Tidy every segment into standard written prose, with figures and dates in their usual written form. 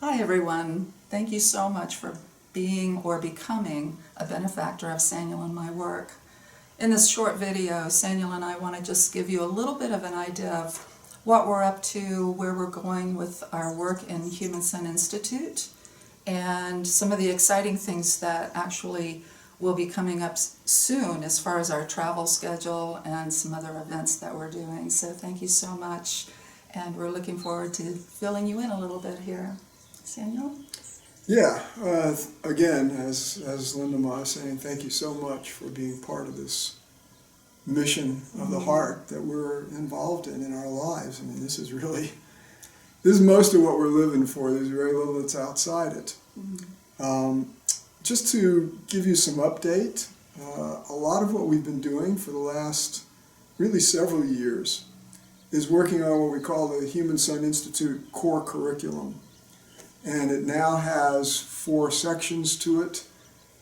Hi everyone. Thank you so much for being or becoming a benefactor of Saniel and my work. In this short video, Saniel and I want to just give you a little bit of an idea of what we're up to, where we're going with our work in Human Sun Institute, and some of the exciting things that actually will be coming up soon as far as our travel schedule and some other events that we're doing. So thank you so much, and we're looking forward to filling you in a little bit here. Saniel? Yeah, again, as Linda Ma is saying, thank you so much for being part of this mission of the heart that we're involved in our lives. I mean, this is most of what we're living for. There's very little that's outside it. Just to give you some update, a lot of what we've been doing for the last really several years is working on what we call the Human Sun Institute core curriculum. And it now has 4 sections to it,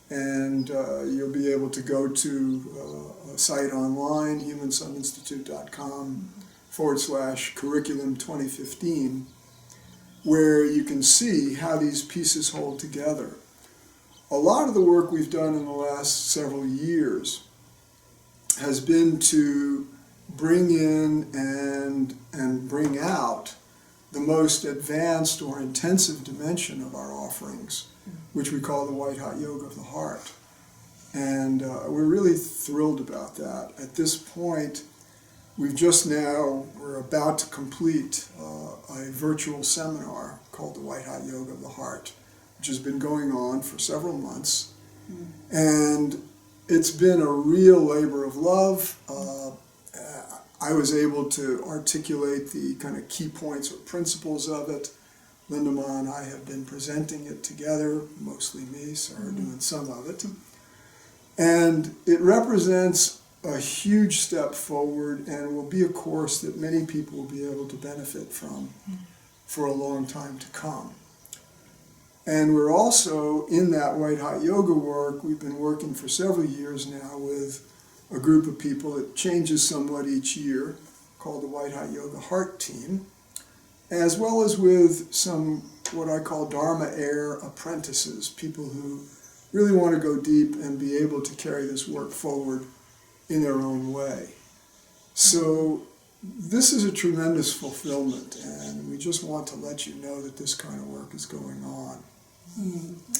and you'll be able to go to a site online, humansuninstitute.com/curriculum 2015, where you can see how these pieces hold together. A lot of the work we've done in the last several years has been to bring in and bring out the most advanced or intensive dimension of our offerings, which we call the White Hot Yoga of the Heart. And we're really thrilled about that. At this point, we're about to complete a virtual seminar called the White Hot Yoga of the Heart, which has been going on for several months. And it's been a real labor of love. I was able to articulate the kind of key points or principles of it. Linda Ma and I have been presenting it together, mostly me, Sarah doing some of it. And it represents a huge step forward and will be a course that many people will be able to benefit from for a long time to come. And we're also, in that White Hot Yoga work, we've been working for several years now with a group of people. It changes somewhat each year, called the White Hot Yoga Heart Team, as well as with some what I call Dharma Air apprentices, people who really want to go deep and be able to carry this work forward in their own way. So this is a tremendous fulfillment, and we just want to let you know that this kind of work is going on.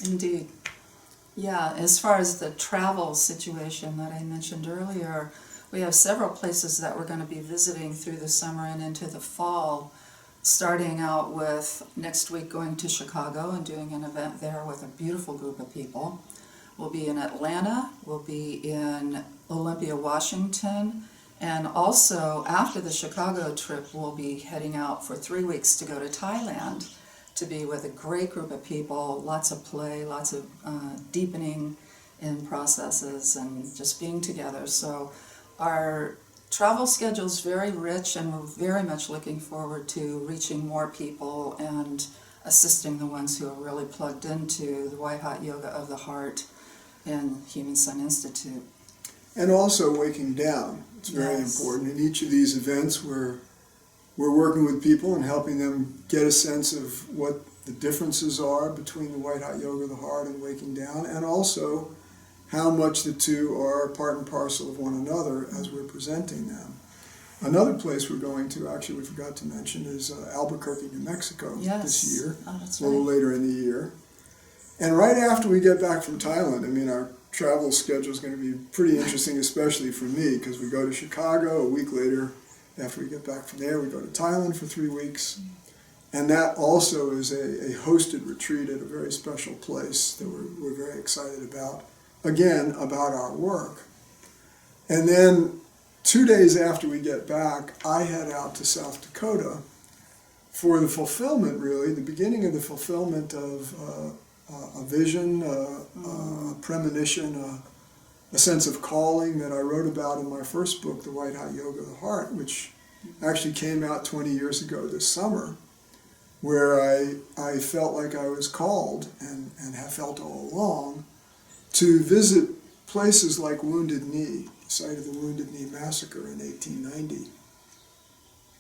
Indeed. Yeah, as far as the travel situation that I mentioned earlier, we have several places that we're going to be visiting through the summer and into the fall, starting out with next week going to Chicago and doing an event there with a beautiful group of people. We'll be in Atlanta, we'll be in Olympia, Washington, and also after the Chicago trip we'll be heading out for 3 weeks to go to Thailand, to be with a great group of people, lots of play, lots of deepening in processes and just being together. So our travel schedule is very rich, and we're very much looking forward to reaching more people and assisting the ones who are really plugged into the White Hot Yoga of the Heart and Human Sun Institute. And also waking down. It's very important. In each of these events, we're working with people and helping them get a sense of what the differences are between the White Hot Yoga of the Heart and waking down, and also how much the two are part and parcel of one another as we're presenting them. Another place we're going to, actually we forgot to mention, is Albuquerque, New Mexico this year, a little later in the year. And right after we get back from Thailand, I mean, our travel schedule is going to be pretty interesting, especially for me, because we go to Chicago. A week later, after we get back from there, we go to Thailand for 3 weeks. And that also is a hosted retreat at a very special place that we're very excited about, again, about our work. And then 2 days after we get back, I head out to South Dakota for the fulfillment, really, the beginning of the fulfillment of a vision, a premonition, a sense of calling that I wrote about in my first book, The White Hot Yoga of the Heart, which actually came out 20 years ago this summer, where I felt like I was called, and have felt all along, to visit places like Wounded Knee, the site of the Wounded Knee Massacre in 1890,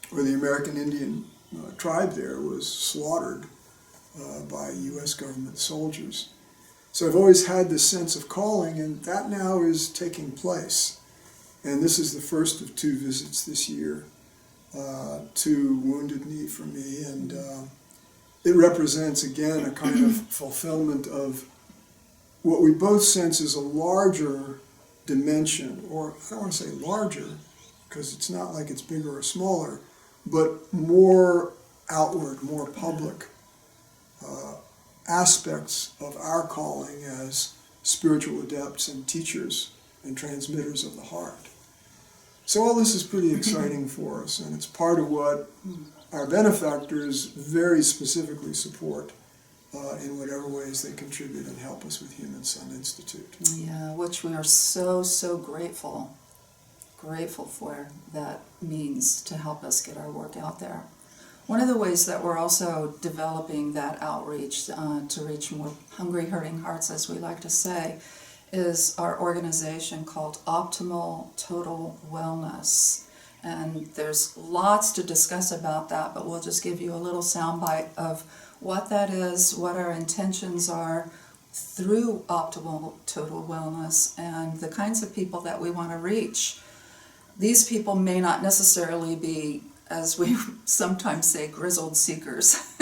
where the American Indian tribe there was slaughtered by U.S. government soldiers. So I've always had this sense of calling, and that now is taking place. And this is the first of 2 visits this year to Wounded Knee for me, and it represents, again, a kind of fulfillment of what we both sense is a larger dimension, or I don't want to say larger, because it's not like it's bigger or smaller, but more outward, more public aspects of our calling as spiritual adepts and teachers and transmitters of the heart. So all this is pretty exciting for us, and it's part of what our benefactors very specifically support in whatever ways they contribute and help us with Human Sun Institute. Yeah, which we are so, so grateful for that means to help us get our work out there. One of the ways that we're also developing that outreach to reach more hungry, hurting hearts, as we like to say, is our organization called Optimal Total Wellness. And there's lots to discuss about that, but we'll just give you a little soundbite of what that is, what our intentions are through Optimal Total Wellness, and the kinds of people that we want to reach. These people may not necessarily be, as we sometimes say, grizzled seekers,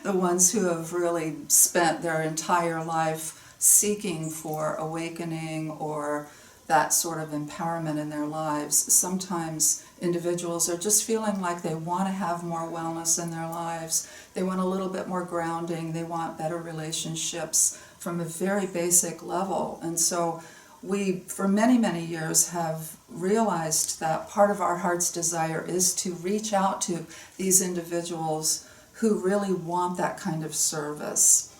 the ones who have really spent their entire life seeking for awakening or that sort of empowerment in their lives. Sometimes individuals are just feeling like they want to have more wellness in their lives. They want a little bit more grounding. They want better relationships from a very basic level. And so we, for many, many years, have realized that part of our heart's desire is to reach out to these individuals who really want that kind of service.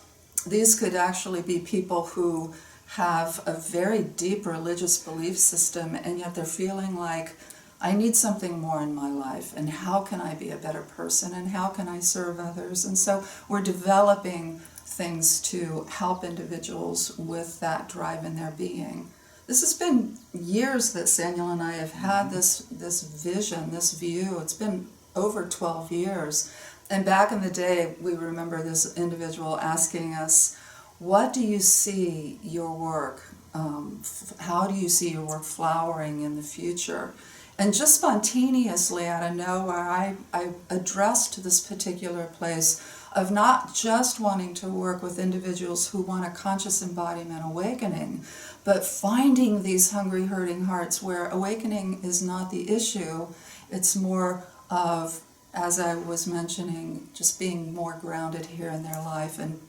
These could actually be people who have a very deep religious belief system, and yet they're feeling like, I need something more in my life, and how can I be a better person, and how can I serve others? And so we're developing things to help individuals with that drive in their being. This has been years that Saniel and I have had this vision, this view. It's been over 12 years. And back in the day, we remember this individual asking us, what do you see your work, how do you see your work flowering in the future? And just spontaneously out of nowhere, I addressed this particular place of not just wanting to work with individuals who want a conscious embodiment awakening, but finding these hungry, hurting hearts where awakening is not the issue. It's more of, as I was mentioning, just being more grounded here in their life and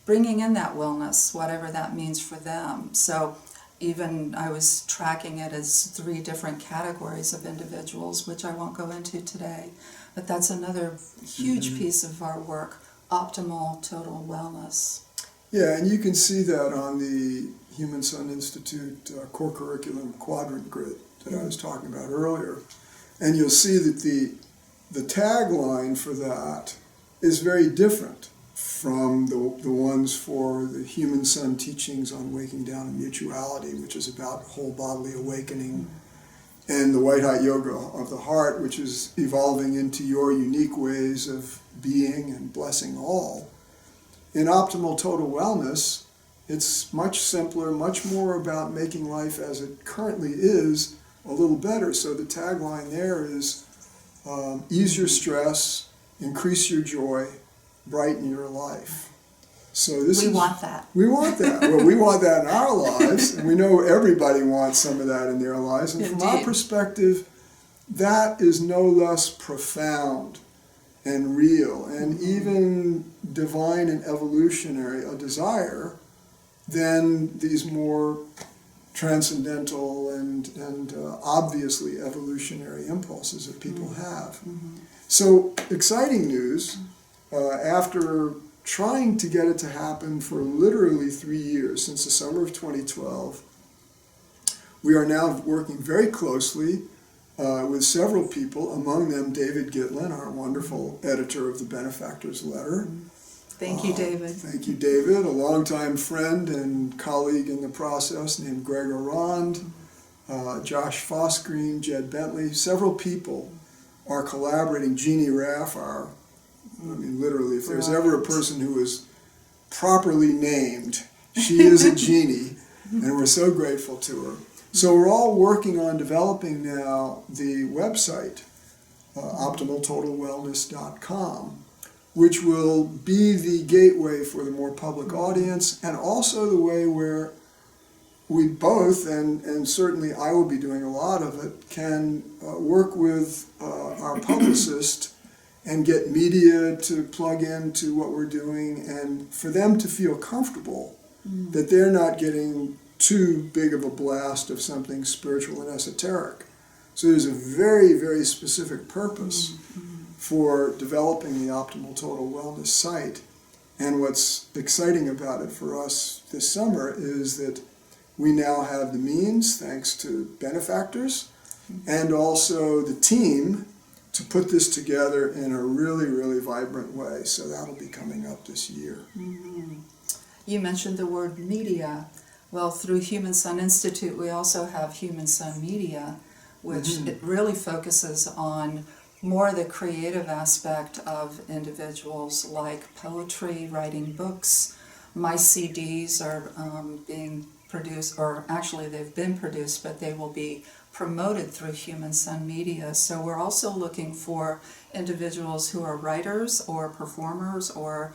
bringing in that wellness, whatever that means for them. So even I was tracking it as 3 different categories of individuals, which I won't go into today. But that's another huge piece of our work, optimal total wellness. Yeah, and you can see that on the Human Sun Institute core curriculum quadrant grid that I was talking about earlier. And you'll see that the tagline for that is very different from the ones for the Human Sun teachings on waking down and mutuality, which is about whole bodily awakening, and the White Hot Yoga of the Heart, which is evolving into your unique ways of being and blessing all. In Optimal Total Wellness, it's much simpler, much more about making life as it currently is a little better. So the tagline there is ease your stress, increase your joy, brighten your life. So we want that. We want that. Well, we want that in our lives, and we know everybody wants some of that in their lives. And Indeed. From our perspective, that is no less profound and real and even divine and evolutionary a desire than these more transcendental and obviously evolutionary impulses that people have. Mm-hmm. So exciting news. After trying to get it to happen for literally 3 years, since the summer of 2012, we are now working very closely with several people, among them David Gitlin, our wonderful editor of the Benefactors Letter. Thank you, David. Thank you, David. A longtime friend and colleague in the process named Greg Arand, Josh Fosgreen, Jed Bentley. Several people are collaborating. Jeannie Raff, literally, if there's ever a person who is properly named. She is a genie, and we're so grateful to her. So we're all working on developing now the website, optimaltotalwellness.com, which will be the gateway for the more public audience, and also the way where we both, and certainly I will be doing a lot of it, can work with our publicist and get media to plug into what we're doing, and for them to feel comfortable that they're not getting too big of a blast of something spiritual and esoteric. So there's a very, very specific purpose for developing the Optimal Total Wellness site. And what's exciting about it for us this summer is that we now have the means, thanks to benefactors, and also the team to put this together in a really, really vibrant way. So that'll be coming up this year. You mentioned the word media. Well, through Human Sun Institute, we also have Human Sun Media, which it really focuses on more the creative aspect of individuals, like poetry, writing books. My CDs are being produced, or actually they've been produced, but they will be promoted through Human Sun Media. So we're also looking for individuals who are writers or performers or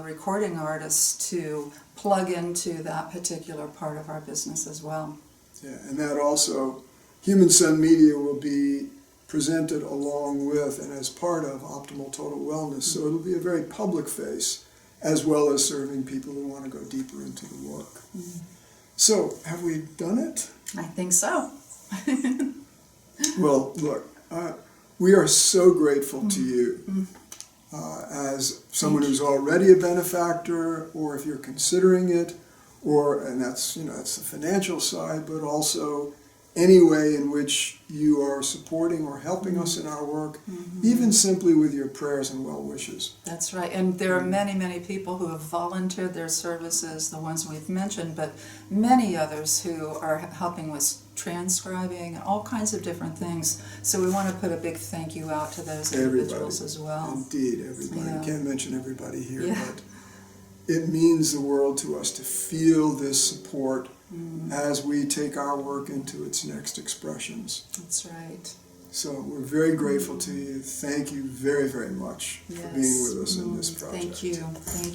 recording artists to plug into that particular part of our business as well. Yeah, and that also, Human Sun Media will be presented along with and as part of Optimal Total Wellness. So it'll be a very public face, as well as serving people who want to go deeper into the work. So, have we done it? I think so. Well, look, we are so grateful to you as someone who's already a benefactor, or if you're considering it, and that's the financial side, but also any way in which you are supporting or helping us in our work, even simply with your prayers and well wishes. That's right, and there are many, many people who have volunteered their services, the ones we've mentioned, but many others who are helping with transcribing and all kinds of different things. So we want to put a big thank you out to those individuals as well. Indeed, everybody. Yeah. I can't mention everybody here, Yeah. but it means the world to us to feel this support as we take our work into its next expressions. That's right. So we're very grateful to you. Thank you very, very much for being with us in this project. Thank you. Thank you.